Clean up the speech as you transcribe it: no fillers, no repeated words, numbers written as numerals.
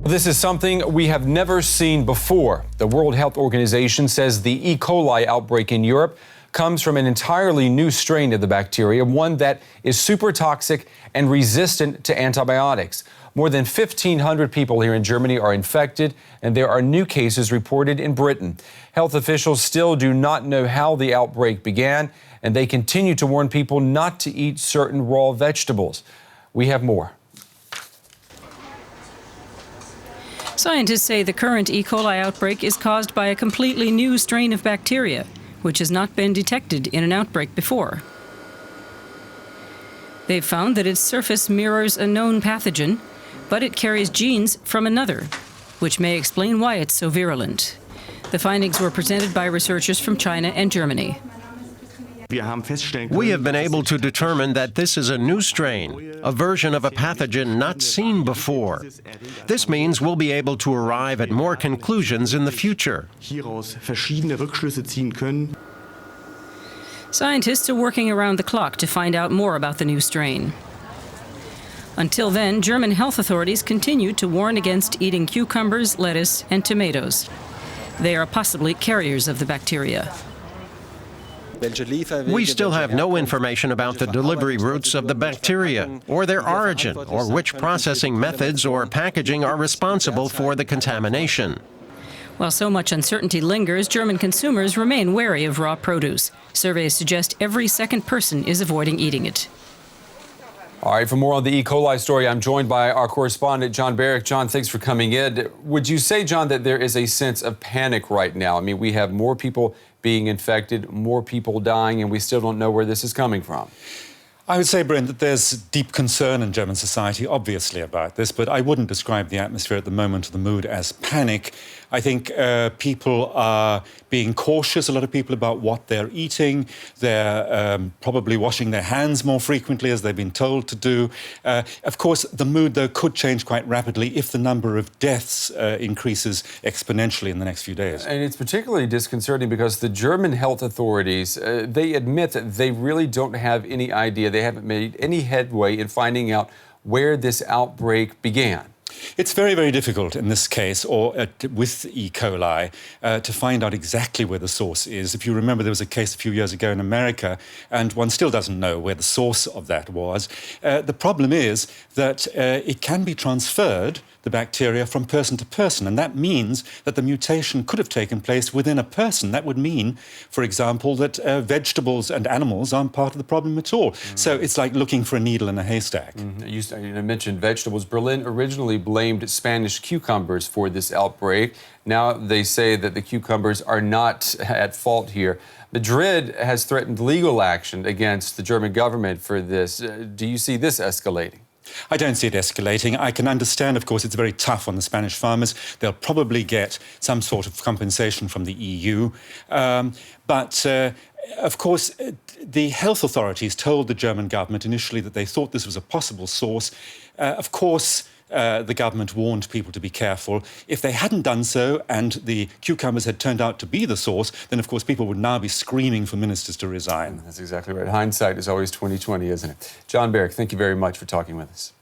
This is something we have never seen before. The World Health Organization says the E. coli outbreak in Europe comes from an entirely new strain of the bacteria, one that is super toxic and resistant to antibiotics. More than 1,500 people here in Germany are infected, and there are new cases reported in Britain. Health officials still do not know how the outbreak began, and they continue to warn people not to eat certain raw vegetables. We have more. Scientists say the current E. coli outbreak is caused by a completely new strain of bacteria, which has not been detected in an outbreak before. They've found that its surface mirrors a known pathogen, but it carries genes from another, which may explain why it's so virulent. The findings were presented by researchers from China and Germany. We have been able to determine that this is a new strain, a version of a pathogen not seen before. This means we'll be able to arrive at more conclusions in the future. Scientists are working around the clock to find out more about the new strain. Until then, German health authorities continue to warn against eating cucumbers, lettuce, and tomatoes. They are possibly carriers of the bacteria. We still have no information about the delivery routes of the bacteria, or their origin, or which processing methods or packaging are responsible for the contamination. While so much uncertainty lingers, German consumers remain wary of raw produce. Surveys suggest every second person is avoiding eating it. All right, for more on the E. coli story, I'm joined by our correspondent, John Barrick. John, thanks for coming in. Would you say, John, that there is a sense of panic right now? I mean, we have more people being infected, more people dying, and we still don't know where this is coming from. I would say, Brent, that there's deep concern in German society, obviously, about this, but I wouldn't describe the atmosphere at the moment or the mood as panic. I think people are being cautious, a lot of people, about what they're eating. They're probably washing their hands more frequently, as they've been told to do. Of course, the mood, though, could change quite rapidly if the number of deaths increases exponentially in the next few days. And it's particularly disconcerting because the German health authorities, they admit that they really don't have any idea. They haven't made any headway in finding out where this outbreak began. It's very, very difficult in this case, or with E. coli, to find out exactly where the source is. If you remember, there was a case a few years ago in America, and one still doesn't know where the source of that was. The problem is that it can be transferred, the bacteria, from person to person, and that means that the mutation could have taken place within a person. That would mean, for example, that vegetables and animals aren't part of the problem at all. So it's like looking for a needle in a haystack. You mentioned vegetables. Berlin originally blamed Spanish cucumbers for this outbreak. Now they say that the cucumbers are not at fault here. Madrid has threatened legal action against the German government for this. Do you see this escalating? I don't see it escalating. I can understand, of course, it's very tough on the Spanish farmers. They'll probably get some sort of compensation from the EU. But of course, the health authorities told the German government initially that they thought this was a possible source. Of course, the government warned people to be careful. If they hadn't done so and the cucumbers had turned out to be the source, then, of course, people would now be screaming for ministers to resign. That's exactly right. Hindsight is always 20/20, isn't it? John Barrick, thank you very much for talking with us.